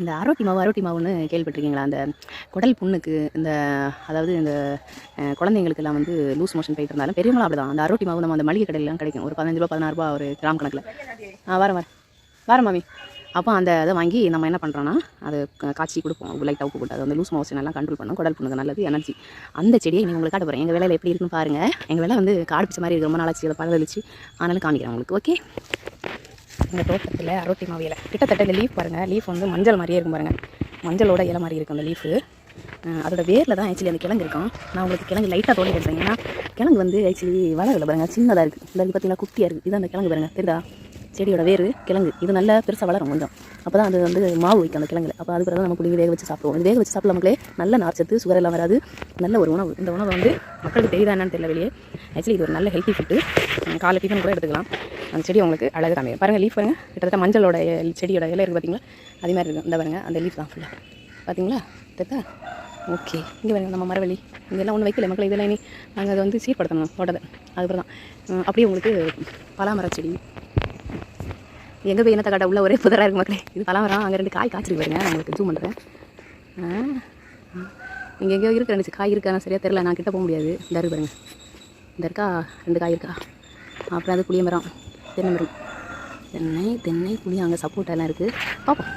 இந்த அரோட்டி மாவுன்னு கேள்விப்பட்டிருக்கீங்களா? அந்த குடல் புண்ணுக்கு இந்த அதாவது இந்த குழந்தைங்களுக்கெல்லாம் வந்து லூஸ் மோஷன் போயிட்டு இருந்தாலும் பெரியவங்களும் அப்படி தான். அந்த அரோட்டி மாவு நம்ம அந்த மளிகை கடையிலாம் கிடைக்கும். ஒரு 15 ரூபா 16 ரூபா ஒரு கிராம் கணக்கில். வரேன் மாமி. அப்போ அந்த இதை வாங்கி நம்ம என்ன பண்ணுறோன்னா அது காய்ச்சி கொடுப்போம். லைட்டாக உப்பு போட்டு அது வந்து லூஸ் மோஷன் எல்லாம் கண்ட்ரோல் பண்ணும். குடல் புண்ணுக்கு நல்லது, எனர்ஜி. அந்த செடியை நீங்கள் உங்களுக்கு காட்ட போகிறேன். எங்கள் வேலையில் எப்படி இருக்குன்னு பாருங்கள். எங்கள் வேலை வந்து காடு பிடிச்ச மாதிரி இருக்குது. ரொம்ப நாளாச்சு அதை பழதளிச்சு ஆனாலும் காமிக்கிறேன் உங்களுக்கு. ஓகே, இந்த தோட்டத்தில் அரோட்டி மாவு இலை கிட்டத்தட்ட இந்த லீஃப் பாருங்கள். லீஃப் வந்து மஞ்சள் மாதிரியே இருக்கும் பாருங்கள். மஞ்சளோட இலை மாதிரி இருக்கும் அந்த லீஃபு. அதோட வேரில் தான் ஆக்சுவலி அந்த கிழங்கு இருக்கும். நான் உங்களுக்கு கிழங்கு லைட்டாக தோண்டி எடுத்தேன். ஏன்னா கிழங்கு வந்து ஆக்சுவலி வளரல பாருங்கள், சின்னதாக இருக்குது. இந்த பார்த்தீங்கன்னா குட்டியாக இருக்குது. இது அந்த கிழங்கு பாருங்கள், தெரியுதா? செடியோட வேறு கிழங்கு இது நல்லா பெருசாக வளரும் கொஞ்சம். அப்போ தான் அது வந்து மாவு வைக்கும் அந்த கிழங்குல. அப்போ அது பிறகு நம்ம பிள்ளைங்க வேக வச்சு சாப்பிடுவோம். இது வேக வச்சு சாப்பிட மக்களே நல்ல நார்ச்சத்து, சுகர் எல்லாம் வராது. நல்ல ஒரு உணவு. இந்த உணவை வந்து மக்களுக்கு தெரியுதா என்னன்னு தெரியல வெளியே. ஆக்சுவலி இது ஒரு நல்ல ஹெல்த்தி ஃபுட்டு. காலை டிஃபன் கூட எடுத்துக்கலாம். அந்த செடி உங்களுக்கு அழகாக காமிக்கும் பாருங்கள். லீஃப் பாருங்கள், கிட்டத்தட்ட மஞ்சளோட செடியோட இலை இருக்குது பார்த்தீங்களா? அதே மாதிரி இருக்கும். இந்த பாருங்கள், அந்த லீஃப் தான் ஃபுல்லாக பார்த்தீங்களா? தெரியுதா? ஓகே, இங்கே பாருங்கள் நம்ம மரவள்ளி இங்கெல்லாம் ஒன்றும் வைக்கல மக்கள். இதெல்லாம் இனி நாங்கள் அதை வந்து சீர்படுத்தணும் தோட்டத்தை. அதுக்கப்புறம் தான் அப்படியே உங்களுக்கு பலாமர செடி எங்கே போய் என்னத்தை காட்ட உள்ள ஒரே புதராக இருக்குது மக்களே. இது பலாமரம். அங்கே 2 காய் காய்ச்சிருக்கு பாருங்க. நான் உங்களுக்கு ஜூம் பண்ணுறேன். இங்கே எங்கேயோ இருக்கு 2 காய் இருக்கான்னு சரியாக தெரில. நான் கிட்ட போக முடியாது. இந்த இருக்கு பாருங்க, இந்த இருக்கா 2 காய் இருக்கா. அப்புறம் அது புளிய மரம், தென்னை மரம், தென்னை புளி, அங்கே சப்போட்டா எல்லாம் இருக்குது. பார்ப்போம்.